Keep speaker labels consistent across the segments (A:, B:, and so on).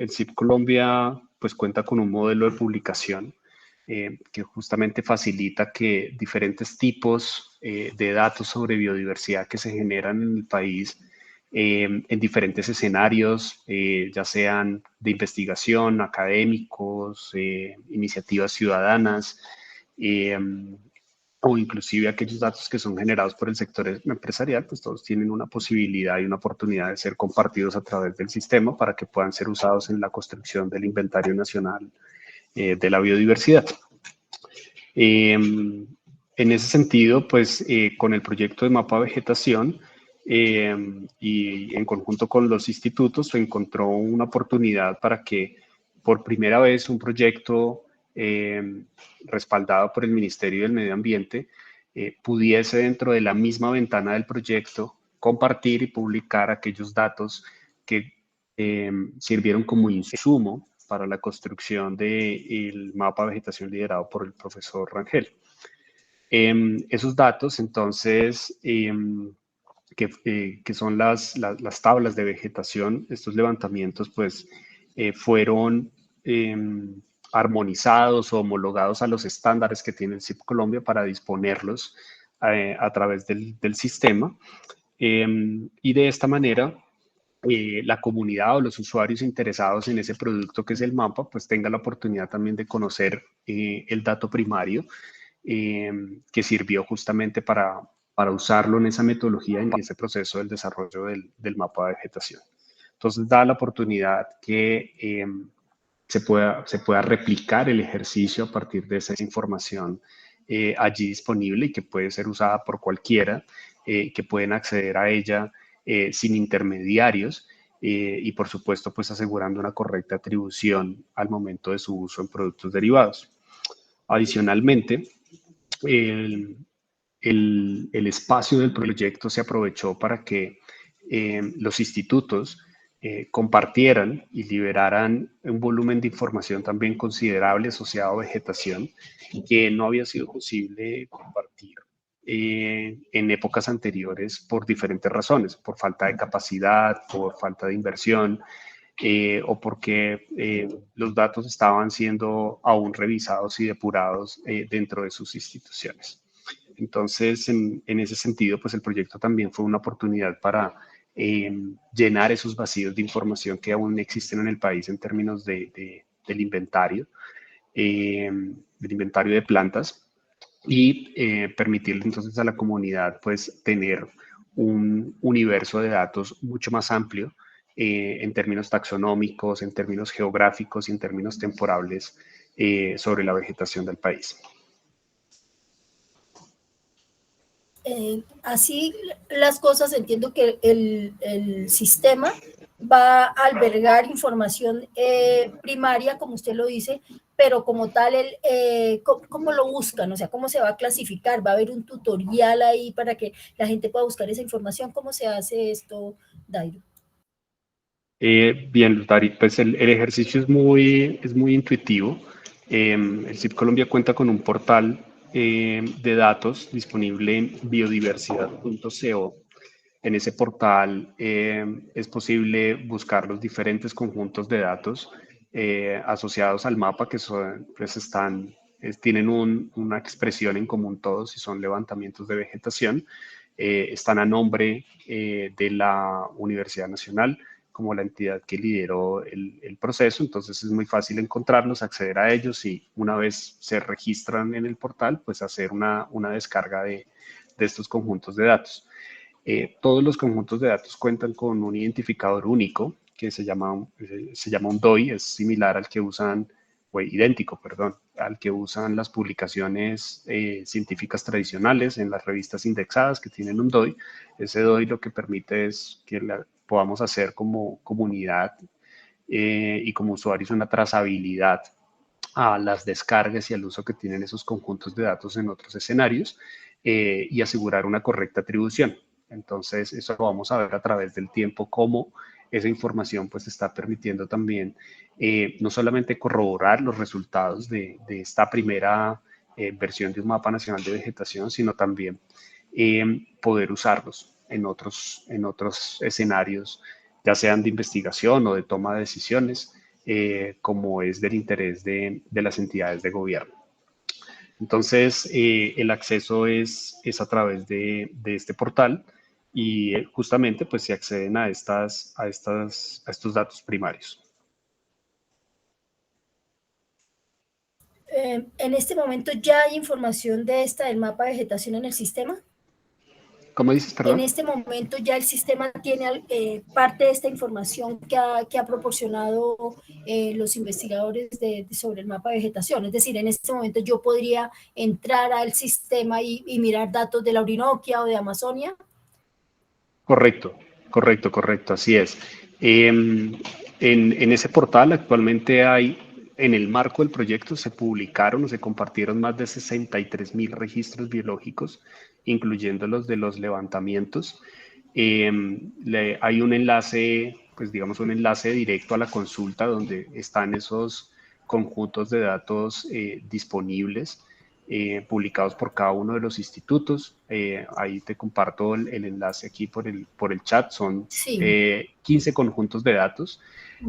A: el CIP Colombia pues cuenta con un modelo de publicación que justamente facilita que diferentes tipos de datos sobre biodiversidad que se generan en el país en diferentes escenarios, ya sean de investigación, académicos, iniciativas ciudadanas, eh, o inclusive aquellos datos que son generados por el sector empresarial, pues todos tienen una posibilidad y una oportunidad de ser compartidos a través del sistema para que puedan ser usados en la construcción del inventario nacional de la biodiversidad. En ese sentido, pues con el proyecto de mapa vegetación y en conjunto con los institutos se encontró una oportunidad para que por primera vez un proyecto respaldado por el Ministerio del Medio Ambiente pudiese dentro de la misma ventana del proyecto compartir y publicar aquellos datos que sirvieron como insumo para la construcción del mapa de vegetación liderado por el profesor Rangel. Esos datos, entonces, que son las tablas de vegetación, estos levantamientos, pues, fueron armonizados o homologados a los estándares que tiene el CIP Colombia para disponerlos a través del sistema. Y de esta manera, la comunidad o los usuarios interesados en ese producto que es el mapa, pues tenga la oportunidad también de conocer el dato primario que sirvió justamente para usarlo en esa metodología, en ese proceso del desarrollo del mapa de vegetación. Entonces, da la oportunidad que se pueda replicar el ejercicio a partir de esa información allí disponible y que puede ser usada por cualquiera, que pueden acceder a ella sin intermediarios y por supuesto pues asegurando una correcta atribución al momento de su uso en productos derivados. Adicionalmente, el espacio del proyecto se aprovechó para que los institutos compartieran y liberaran un volumen de información también considerable asociado a vegetación que no había sido posible compartir en épocas anteriores por diferentes razones, por falta de capacidad, por falta de inversión o porque los datos estaban siendo aún revisados y depurados dentro de sus instituciones. Entonces, en ese sentido, pues el proyecto también fue una oportunidad para llenar esos vacíos de información que aún existen en el país en términos del inventario de plantas y permitirle entonces a la comunidad pues tener un universo de datos mucho más amplio en términos taxonómicos, en términos geográficos y en términos temporales sobre la vegetación del país.
B: Así las cosas, entiendo que el sistema va a albergar información primaria, como usted lo dice, pero como tal, ¿cómo lo buscan? O sea, ¿cómo se va a clasificar? ¿Va a haber un tutorial ahí para que la gente pueda buscar esa información? ¿Cómo se hace esto, Dairo?
A: Bien, Dari, pues el ejercicio es muy intuitivo. El CIP Colombia cuenta con un portal de datos disponible en biodiversidad.co. En ese portal es posible buscar los diferentes conjuntos de datos asociados al mapa que son, pues tienen una expresión en común todos y son levantamientos de vegetación. Están a nombre de la Universidad Nacional como la entidad que lideró el proceso, entonces es muy fácil encontrarlos, acceder a ellos y una vez se registran en el portal, pues hacer una descarga de estos conjuntos de datos. Todos los conjuntos de datos cuentan con un identificador único que se llama un DOI, es similar al que usan, o idéntico, perdón, al que usan las publicaciones científicas tradicionales en las revistas indexadas que tienen un DOI. Ese DOI lo que permite es que podamos hacer como comunidad y como usuarios una trazabilidad a las descargas y al uso que tienen esos conjuntos de datos en otros escenarios y asegurar una correcta atribución. Entonces, eso lo vamos a ver a través del tiempo, cómo esa información pues está permitiendo también no solamente corroborar los resultados de esta primera versión de un mapa nacional de vegetación, sino también poder usarlos en otros escenarios, ya sean de investigación o de toma de decisiones, como es del interés de las entidades de gobierno. Entonces, el acceso es a través de este portal y justamente pues se acceden a estos datos primarios.
B: En este momento ya hay información de esta del mapa de vegetación en el sistema.
A: ¿Cómo dices,
B: En
A: perdón?
B: este momento ya el sistema tiene parte de esta información que ha proporcionado los investigadores sobre el mapa de vegetación. Es decir, en este momento yo podría entrar al sistema y mirar datos de la Orinoquia o de Amazonia.
A: Correcto, correcto, así es. En ese portal actualmente hay, en el marco del proyecto, se publicaron o se compartieron más de 63.000 registros biológicos, incluyendo los de los levantamientos. Hay un enlace, pues digamos un enlace directo a la consulta donde están esos conjuntos de datos disponibles, publicados por cada uno de los institutos. Ahí te comparto el enlace aquí por el chat. Son
B: Sí.
A: 15 conjuntos de datos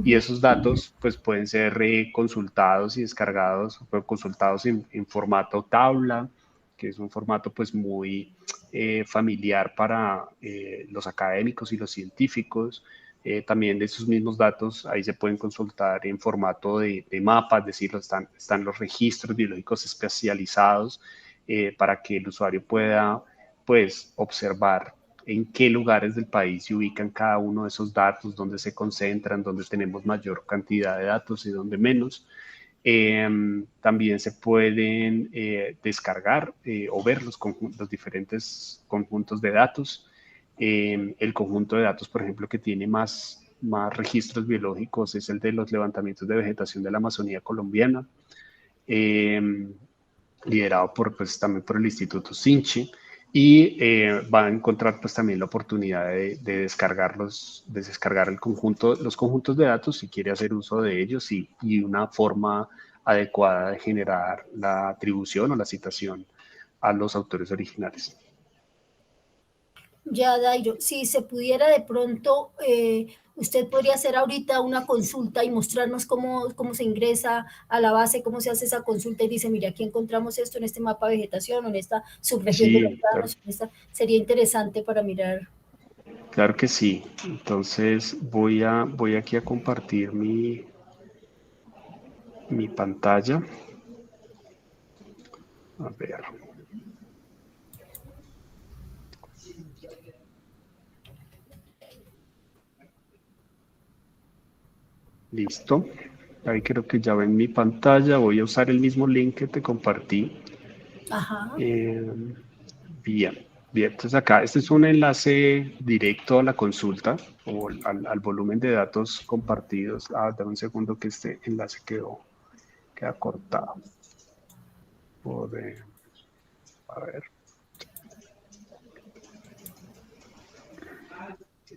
A: y esos datos pues pueden ser consultados y descargados, consultados en formato tabla, que es un formato pues muy familiar para los académicos y los científicos. También de esos mismos datos ahí se pueden consultar en formato de mapa, es decir, están los registros biológicos especializados para que el usuario pueda pues observar en qué lugares del país se ubican cada uno de esos datos, dónde se concentran, dónde tenemos mayor cantidad de datos y dónde menos. También se pueden descargar o ver los diferentes conjuntos de datos. El conjunto de datos, por ejemplo, que tiene más registros biológicos es el de los levantamientos de vegetación de la Amazonía colombiana, liderado pues, también por el Instituto Sinchi. Y va a encontrar pues también la oportunidad de descargar los conjuntos de datos si quiere hacer uso de ellos y una forma adecuada de generar la atribución o la citación a los autores originales.
B: Ya, Dairo, si se pudiera de pronto, usted podría hacer ahorita una consulta y mostrarnos cómo se ingresa a la base, cómo se hace esa consulta y dice, mire, aquí encontramos esto en este mapa de vegetación o en esta subregión de los
A: Sí, claro.
B: planos, sería interesante para mirar.
A: Claro que sí. Entonces voy aquí a compartir mi pantalla. A ver. Listo. Ahí creo que ya ven mi pantalla. Voy a usar el mismo link que te compartí.
B: Ajá.
A: Bien, bien. Entonces acá, este es un enlace directo a la consulta o al volumen de datos compartidos. Dame un segundo que este enlace queda cortado. A ver.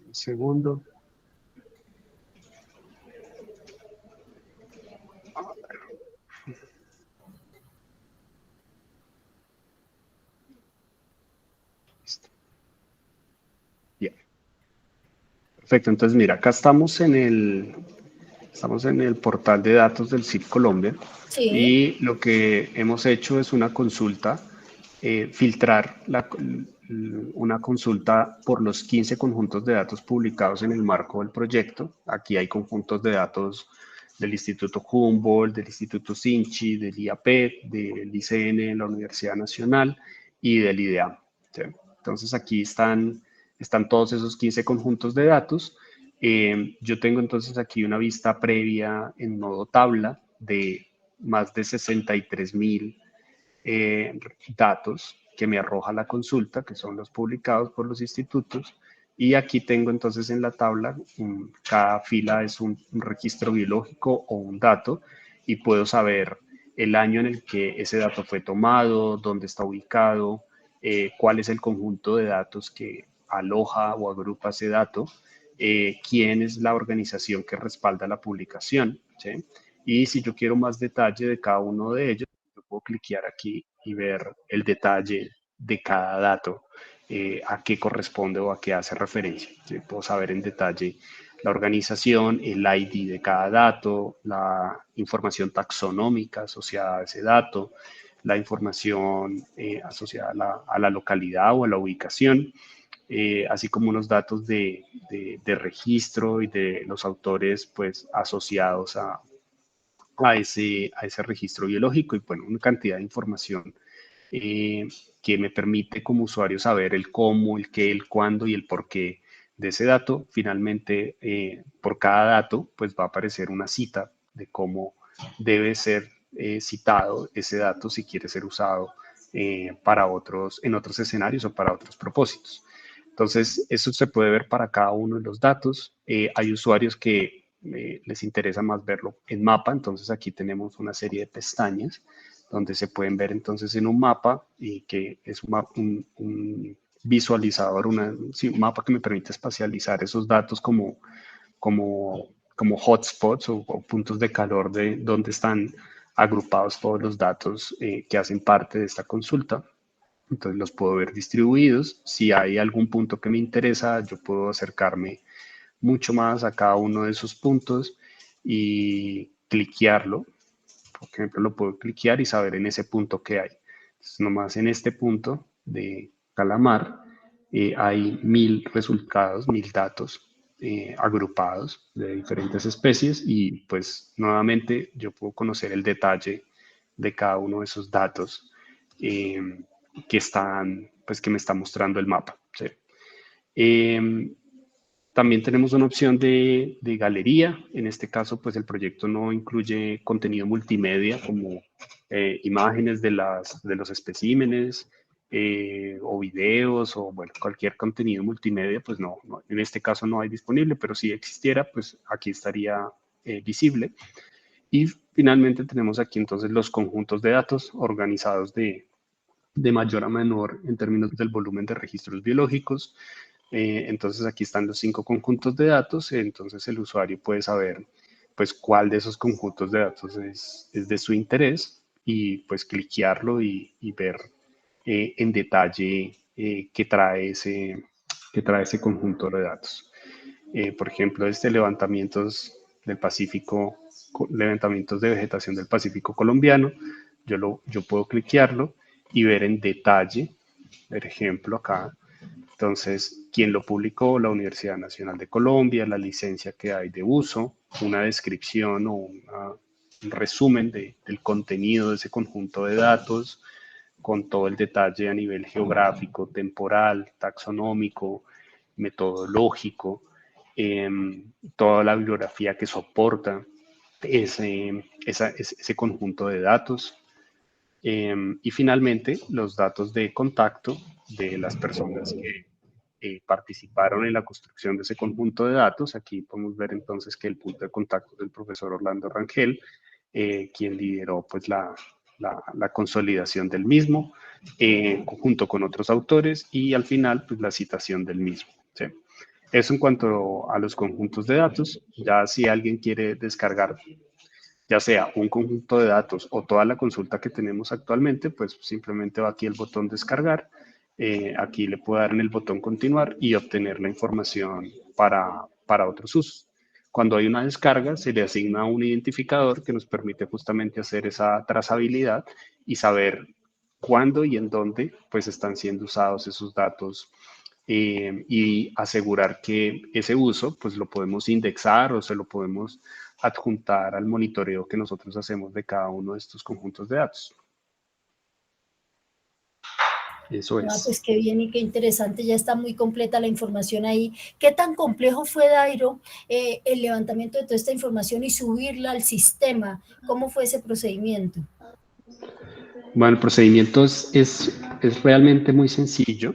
A: Un segundo. Bien. Perfecto. Entonces, mira, acá estamos en el portal de datos del CIP Colombia.
B: Sí.
A: Y lo que hemos hecho es una consulta, filtrar una consulta por los 15 conjuntos de datos publicados en el marco del proyecto. Aquí hay conjuntos de datos del Instituto Humboldt, del Instituto Sinchi, del IAPET, del ICN, de la Universidad Nacional y del IDEAM. ¿Sí? Entonces aquí están todos esos 15 conjuntos de datos. Yo tengo entonces aquí una vista previa en modo tabla de más de 63.000 datos que me arroja la consulta, que son los publicados por los institutos. Y aquí tengo entonces en la tabla, cada fila es un registro biológico o un dato y puedo saber el año en el que ese dato fue tomado, dónde está ubicado, cuál es el conjunto de datos que aloja o agrupa ese dato, quién es la organización que respalda la publicación, ¿sí? Y si yo quiero más detalle de cada uno de ellos, yo puedo cliquear aquí y ver el detalle de cada dato, a qué corresponde o a qué hace referencia. ¿Sí? Puedo saber en detalle la organización, el ID de cada dato, la información taxonómica asociada a ese dato, la información asociada a la localidad o a la ubicación, así como unos datos de registro y de los autores pues, asociados a ese registro biológico y bueno, una cantidad de información que me permite como usuario saber el cómo, el qué, el cuándo y el por qué de ese dato. Finalmente, por cada dato, pues va a aparecer una cita de cómo debe ser citado ese dato si quiere ser usado en otros escenarios o para otros propósitos. Entonces, eso se puede ver para cada uno de los datos. Hay usuarios que les interesa más verlo en mapa, entonces aquí tenemos una serie de pestañas donde se pueden ver entonces en un mapa y que es un visualizador, un mapa que me permite espacializar esos datos como hotspots o puntos de calor de donde están agrupados todos los datos que hacen parte de esta consulta. Entonces los puedo ver distribuidos. Si hay algún punto que me interesa, yo puedo acercarme mucho más a cada uno de esos puntos y cliquearlo. Por ejemplo, lo puedo cliquear y saber en ese punto qué hay. Entonces, nomás en este punto de calamar hay 1000 resultados, 1000 datos agrupados de diferentes especies y pues nuevamente yo puedo conocer el detalle de cada uno de esos datos que me está mostrando el mapa. ¿Sí? También tenemos una opción de galería. En este caso, pues el proyecto no incluye contenido multimedia como imágenes de los especímenes o videos o bueno, cualquier contenido multimedia, pues no, en este caso no hay disponible, pero si existiera, pues aquí estaría visible. Y finalmente tenemos aquí entonces los conjuntos de datos organizados de mayor a menor en términos del volumen de registros biológicos. Entonces aquí están los 5 conjuntos de datos, entonces el usuario puede saber pues cuál de esos conjuntos de datos es de su interés y pues cliquearlo y ver en detalle qué trae ese conjunto de datos. Por ejemplo, levantamientos del Pacífico, levantamientos de vegetación del Pacífico colombiano, yo puedo cliquearlo y ver en detalle, por ejemplo, acá, entonces, quién lo publicó, la Universidad Nacional de Colombia, la licencia que hay de uso, una descripción o un resumen del contenido de ese conjunto de datos, con todo el detalle a nivel geográfico, temporal, taxonómico, metodológico, toda la bibliografía que soporta ese conjunto de datos. Y finalmente, los datos de contacto de las personas que participaron en la construcción de ese conjunto de datos. Aquí podemos ver entonces que el punto de contacto del profesor Orlando Rangel, quien lideró pues la consolidación del mismo, junto con otros autores, y al final pues la citación del mismo. ¿Sí? Eso en cuanto a los conjuntos de datos. Ya si alguien quiere descargar ya sea un conjunto de datos o toda la consulta que tenemos actualmente, pues simplemente va aquí el botón descargar, aquí le puedo dar en el botón continuar y obtener la información para otros usos. Cuando hay una descarga, se le asigna un identificador que nos permite justamente hacer esa trazabilidad y saber cuándo y en dónde pues están siendo usados esos datos y asegurar que ese uso pues lo podemos indexar o se lo podemos adjuntar al monitoreo que nosotros hacemos de cada uno de estos conjuntos de datos. Eso es.
B: Pues qué bien y qué interesante, ya está muy completa la información ahí. ¿Qué tan complejo fue, Dairo, el levantamiento de toda esta información y subirla al sistema? ¿Cómo fue ese procedimiento?
A: Bueno, el procedimiento es realmente muy sencillo.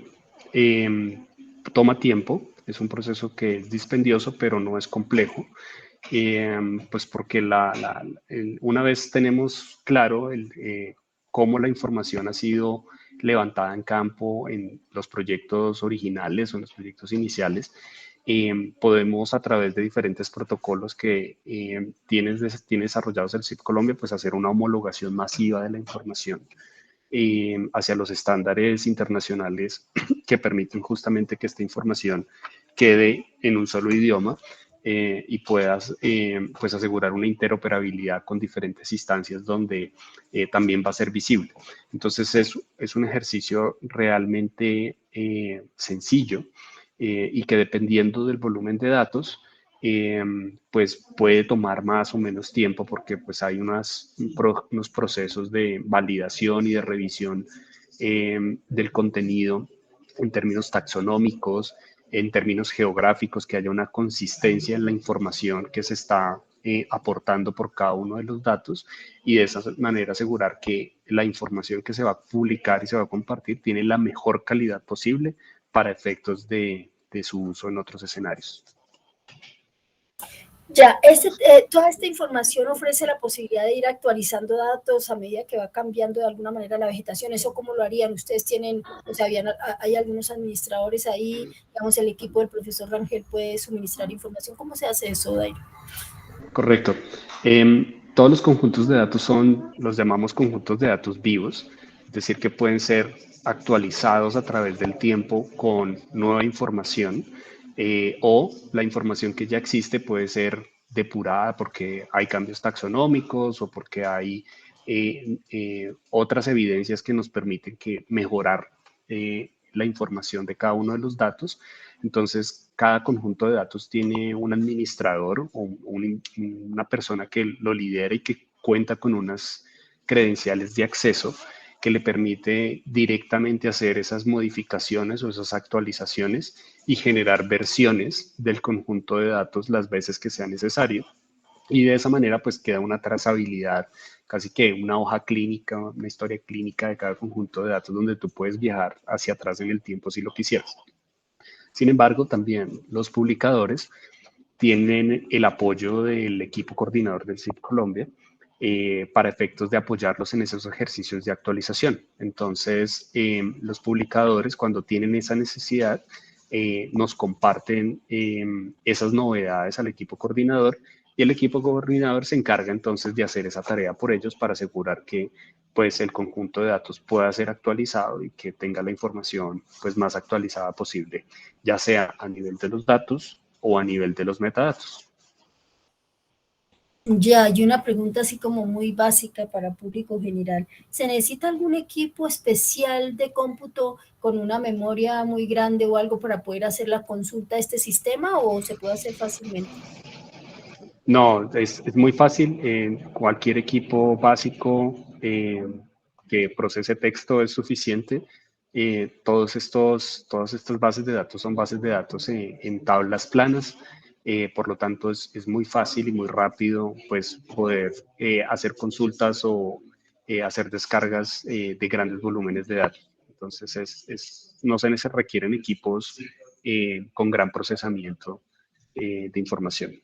A: Toma tiempo, es un proceso que es dispendioso, pero no es complejo. Pues porque una vez tenemos claro cómo la información ha sido levantada en campo en los proyectos originales o en los proyectos iniciales, podemos a través de diferentes protocolos que tiene desarrollados el CIP Colombia, pues hacer una homologación masiva de la información hacia los estándares internacionales que permiten justamente que esta información quede en un solo idioma y puedas pues asegurar una interoperabilidad con diferentes instancias donde también va a ser visible. Entonces es un ejercicio realmente sencillo y que dependiendo del volumen de datos, pues puede tomar más o menos tiempo porque pues hay unos procesos de validación y de revisión del contenido en términos taxonómicos, en términos geográficos, que haya una consistencia en la información que se está aportando por cada uno de los datos y de esa manera asegurar que la información que se va a publicar y se va a compartir tiene la mejor calidad posible para efectos de su uso en otros escenarios.
B: Ya, toda esta información ofrece la posibilidad de ir actualizando datos a medida que va cambiando de alguna manera la vegetación. ¿Eso cómo lo harían? Ustedes tienen, o sea, hay algunos administradores ahí, digamos, el equipo del profesor Rangel puede suministrar información. ¿Cómo se hace eso, Dairo?
A: Correcto. Todos los conjuntos de datos los llamamos conjuntos de datos vivos, es decir, que pueden ser actualizados a través del tiempo con nueva información o la información que ya existe puede ser depurada porque hay cambios taxonómicos o porque hay otras evidencias que nos permiten mejorar la información de cada uno de los datos. Entonces, cada conjunto de datos tiene un administrador o una persona que lo lidera y que cuenta con unas credenciales de acceso que le permite directamente hacer esas modificaciones o esas actualizaciones y generar versiones del conjunto de datos las veces que sea necesario. Y de esa manera pues queda una trazabilidad, casi que una hoja clínica, una historia clínica de cada conjunto de datos donde tú puedes viajar hacia atrás en el tiempo si lo quisieras. Sin embargo, también los publicadores tienen el apoyo del equipo coordinador del CIP Colombia para efectos de apoyarlos en esos ejercicios de actualización. Entonces, los publicadores, cuando tienen esa necesidad, nos comparten esas novedades al equipo coordinador y el equipo coordinador se encarga entonces de hacer esa tarea por ellos para asegurar que pues el conjunto de datos pueda ser actualizado y que tenga la información pues más actualizada posible, ya sea a nivel de los datos o a nivel de los metadatos.
B: Ya, hay una pregunta así como muy básica para público general. ¿Se necesita algún equipo especial de cómputo con una memoria muy grande o algo para poder hacer la consulta a este sistema o se puede hacer fácilmente?
A: No, es muy fácil. Cualquier equipo básico que procese texto es suficiente. Todas estas bases de datos son bases de datos en tablas planas. Por lo tanto, es muy fácil y muy rápido pues, poder hacer consultas o hacer descargas de grandes volúmenes de datos. Entonces, no se requieren equipos con gran procesamiento de información.